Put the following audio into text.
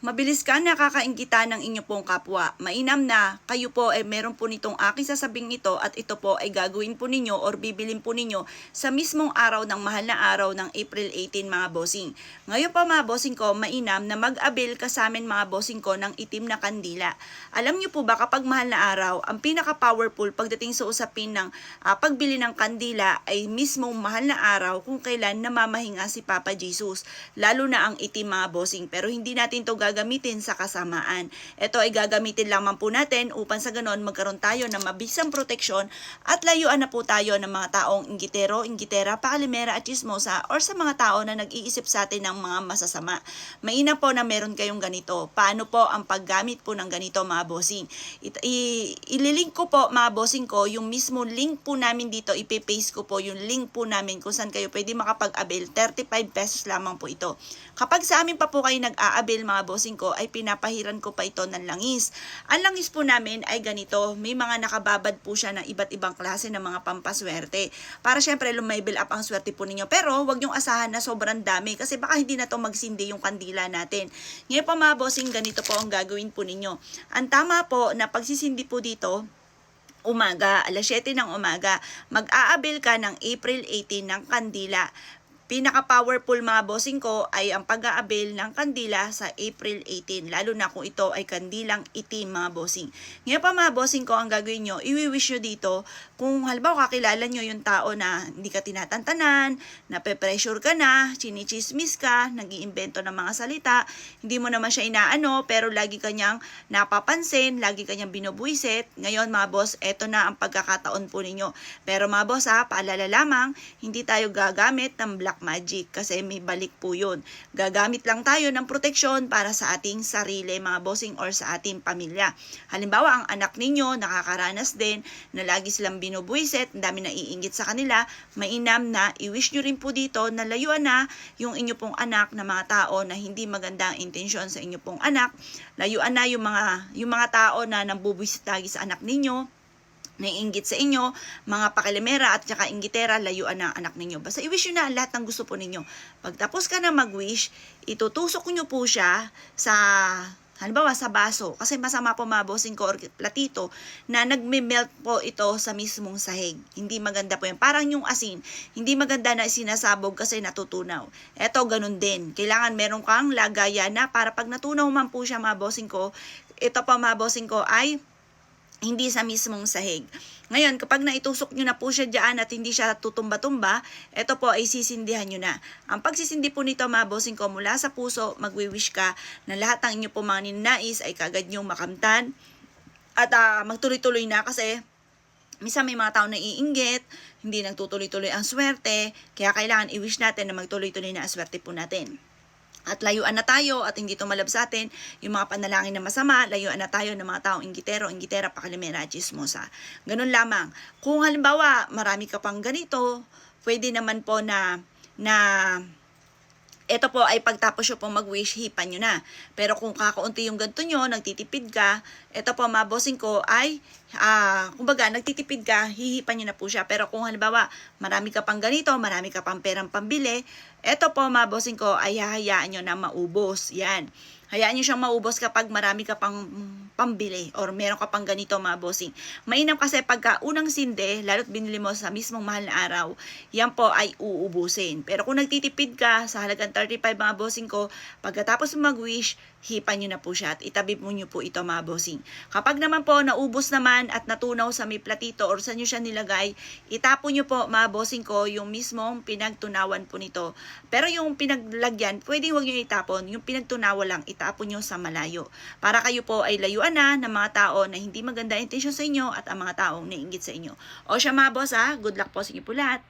Mabilis ka nakakainggitan ng inyo pong kapwa. Mainam na kayo po ay meron po nitong aking sasabing ito at ito po ay gagawin po ninyo or bibilin po ninyo sa mismong araw ng mahal na araw ng April 18 mga bossing. Ngayon pa mga bossing ko, mainam na mag-avail ka sa amin mga bossing ko ng itim na kandila. Alam nyo po ba kapag mahal na araw, ang pinaka-powerful pagdating sa usapin ng pagbili ng kandila ay mismong mahal na araw kung kailan namamahinga si Papa Jesus. Lalo na ang itim mga bossing. Pero hindi natin to gagamitin sa kasamaan. Ito ay gagamitin lamang po natin upang sa ganon magkaroon tayo ng mabisang proteksyon at layuan na po tayo ng mga taong inggitero, inggitera, pakalimera at chismosa or sa mga tao na nag-iisip sa atin ng mga masasama. Mainam po na meron kayong ganito. Paano po ang paggamit po ng ganito mga bossing? Ililink ko po mga bossing ko yung mismo link po namin dito. Ipe-paste ko po yung link po namin kung saan kayo pwede makapag-avail. 35 pesos lamang po ito. Kapag sa amin pa po kayo nag-a-avail mga bossing ko ay pinapahiran ko pa ito ng langis. Ang langis po namin ay ganito, may mga nakababad po siya ng iba't ibang klase ng mga pampaswerte. Para syempre lumabil up ang swerte po ninyo. Pero wag niyong asahan na sobrang dami kasi baka hindi na to magsindi yung kandila natin. Ngayon po mga bossing, ganito po ang gagawin po ninyo. Ang tama po na pagsisindi po dito, umaga, alas 7 ng umaga, mag-a-avail ka ng April 18 ng kandila. Pinaka-powerful mga bossing ko ay ang pag-a-avail ng kandila sa April 18, lalo na kung ito ay kandilang itim mga bossing. Ngayon pa mga bossing ko, ang gagawin nyo, i-wish nyo dito, kung halimbawa kakilala nyo yung tao na hindi ka tinatantanan, nape-pressure ka na, chinichismis ka, nag-iimbento ng mga salita, hindi mo naman siya inaano, pero lagi kanyang napapansin, lagi kanyang binubuisit. Ngayon mga boss, eto na ang pagkakataon po ninyo. Pero mga boss paalala lamang, hindi tayo gagamit ng black magic kasi may balik po yun. Gagamit lang tayo ng proteksyon para sa ating sarili mga bossing or sa ating pamilya. Halimbawa, ang anak ninyo nakakaranas din na lagi silang binubuisit, ang dami na iinggit sa kanila, mainam na i-wish nyo rin po dito na layuan na yung inyo pong anak na mga tao na hindi magandang intensyon sa inyo pong anak. Layuan na yung mga tao na nambubuisit lagi sa anak ninyo, naiinggit sa inyo, mga pakilimera at saka inggitera, layuan ng anak ninyo. Basta i-wish nyo na lahat ng gusto po ninyo. Pagtapos ka na mag-wish, itutusok nyo po siya sa, halimbawa sa baso, kasi masama po mga bossing ko or platito na nagme-melt po ito sa mismong sahig. Hindi maganda po yan. Parang yung asin, hindi maganda na sinasabog kasi natutunaw. Eto, ganun din. Kailangan meron kang lagayan na para pag natunaw man po siya mga bossing ko, ito pa mga bossing ko ay hindi sa mismong sahig. Ngayon, kapag naitusok nyo na po siya dyan at hindi siya tutumba-tumba, ito po ay sisindihan nyo na. Ang pagsisindi po nito mga bossing ko mula sa puso, magwi-wish ka na lahat ng inyo po mga ninais ay kagad nyo makamtan at magtuloy-tuloy na kasi minsan may mga tao na iinggit, hindi nagtutuloy-tuloy ang swerte, kaya kailangan i-wish natin na magtuloy-tuloy na ang swerte po natin. At layuan na tayo at hindi tumalab sa atin yung mga panalangin na masama, layuan na tayo ng mga taong inggitero, inggitera, pakalimera, chismosa. Ganun lamang. Kung halimbawa, marami ka pang ganito, pwede naman po na ito po ay pagtapos nyo pong mag-wish, hipan nyo na. Pero kung kakaunti yung ganito nyo, nagtitipid ka, ito po mga bossing ko ay, kumbaga, nagtitipid ka, hihipan nyo na po siya. Pero kung halimbawa, marami ka pang ganito, marami ka pang perang pambili, ito po mga bossing ko ay hahayaan nyo na maubos. Yan. Hayaan nyo siyang maubos kapag marami ka pang pambili or meron ka pang ganito mga bossing. Mainam kasi pagka unang sinde, lalo't binili mo sa mismong mahal na araw, yan po ay uubusin. Pero kung nagtitipid ka sa halagang 35 mga bossing ko, pagkatapos mag-wish, hipan nyo na po siya at itabi mo nyo po ito mga bossing. Kapag naman po naubos naman at natunaw sa may platito or sa nyo siya nilagay, itapon nyo po mga bossing ko yung mismong pinagtunawan po nito. Pero yung pinaglagyan, pwede huwag nyo itapon. Yung pinagtunawa lang, itapon nyo sa malayo. Para kayo po ay layuan na ng mga tao na hindi maganda intensyon sa inyo at ang mga taong naiinggit sa inyo. O siya mga boss good luck po sa inyo po lahat.